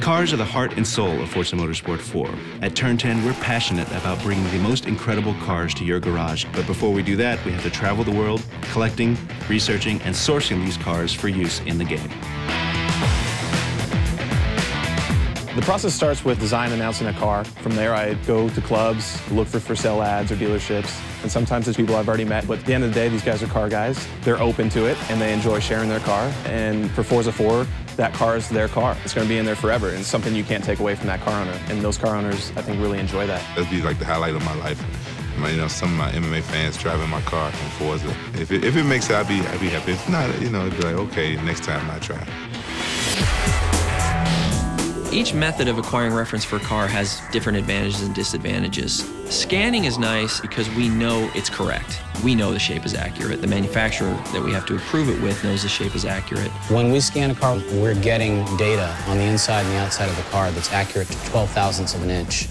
Cars are the heart and soul of Forza Motorsport 4. At Turn 10, we're passionate about bringing the most incredible cars to your garage. But before we do that, we have to travel the world, collecting, researching, and sourcing these cars for use in the game. The process starts with design announcing a car. From there, I go to clubs, look for sale ads or dealerships. And sometimes it's people I've already met, but at the end of the day, these guys are car guys. They're open to it, and they enjoy sharing their car. And for Forza 4, that car is their car. It's going to be in there forever, and it's something you can't take away from that car owner. And those car owners, I think, really enjoy that. That'd be like the highlight of my life. You know, some of my MMA fans driving my car in Forza. If it makes it, I'd be happy. If not, you know, it'd be like, okay, next time I try. Each method of acquiring reference for a car has different advantages and disadvantages. Scanning is nice because we know it's correct. We know the shape is accurate. The manufacturer that we have to approve it with knows the shape is accurate. When we scan a car, we're getting data on the inside and the outside of the car that's accurate to 12 thousandths of an inch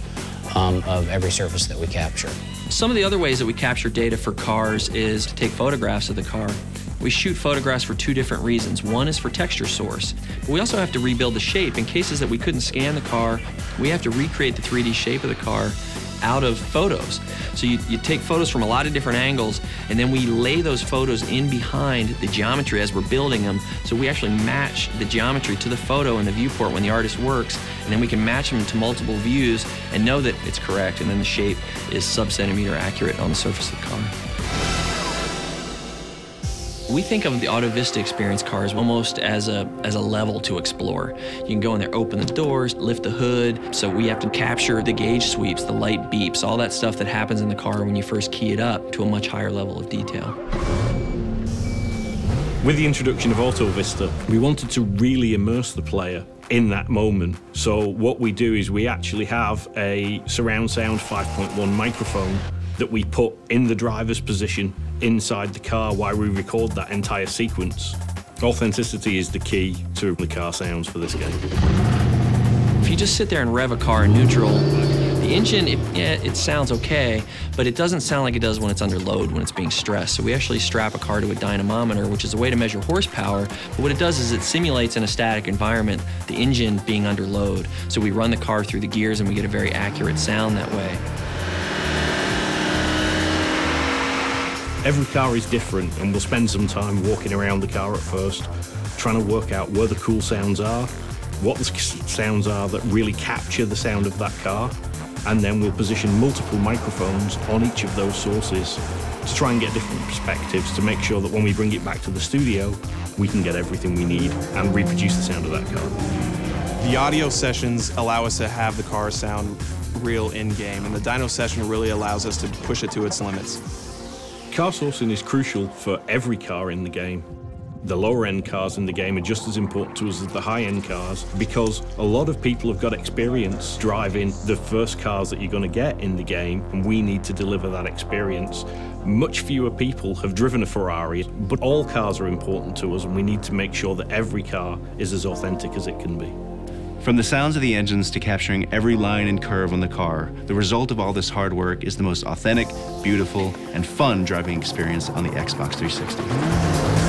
of every surface that we capture. Some of the other ways that we capture data for cars is to take photographs of the car. We shoot photographs for two different reasons. One is for texture source, but we also have to rebuild the shape. In cases that we couldn't scan the car, we have to recreate the 3D shape of the car out of photos. So you take photos from a lot of different angles, and then we lay those photos in behind the geometry as we're building them, so we actually match the geometry to the photo in the viewport when the artist works, and then we can match them to multiple views and know that it's correct, and then the shape is sub-centimeter accurate on the surface of the car. We think of the Auto Vista experience cars almost as a level to explore. You can go in there, open the doors, lift the hood, so we have to capture the gauge sweeps, the light beeps, all that stuff that happens in the car when you first key it up to a much higher level of detail. With the introduction of Auto Vista, we wanted to really immerse the player in that moment. So what we do is we actually have a surround sound 5.1 microphone that we put in the driver's position inside the car while we record that entire sequence. Authenticity is the key to the car sounds for this game. If you just sit there and rev a car in neutral, the engine, it sounds okay, but it doesn't sound like it does when it's under load, when it's being stressed. So we actually strap a car to a dynamometer, which is a way to measure horsepower, but what it does is it simulates in a static environment the engine being under load. So we run the car through the gears and we get a very accurate sound that way. Every car is different, and we'll spend some time walking around the car at first, trying to work out where the cool sounds are, what the sounds are that really capture the sound of that car, and then we'll position multiple microphones on each of those sources to try and get different perspectives to make sure that when we bring it back to the studio, we can get everything we need and reproduce the sound of that car. The audio sessions allow us to have the car sound real in-game, and the dyno session really allows us to push it to its limits. Car sourcing is crucial for every car in the game. The lower-end cars in the game are just as important to us as the high-end cars because a lot of people have got experience driving the first cars that you're going to get in the game, and we need to deliver that experience. Much fewer people have driven a Ferrari, but all cars are important to us, and we need to make sure that every car is as authentic as it can be. From the sounds of the engines to capturing every line and curve on the car, the result of all this hard work is the most authentic, beautiful, and fun driving experience on the Xbox 360.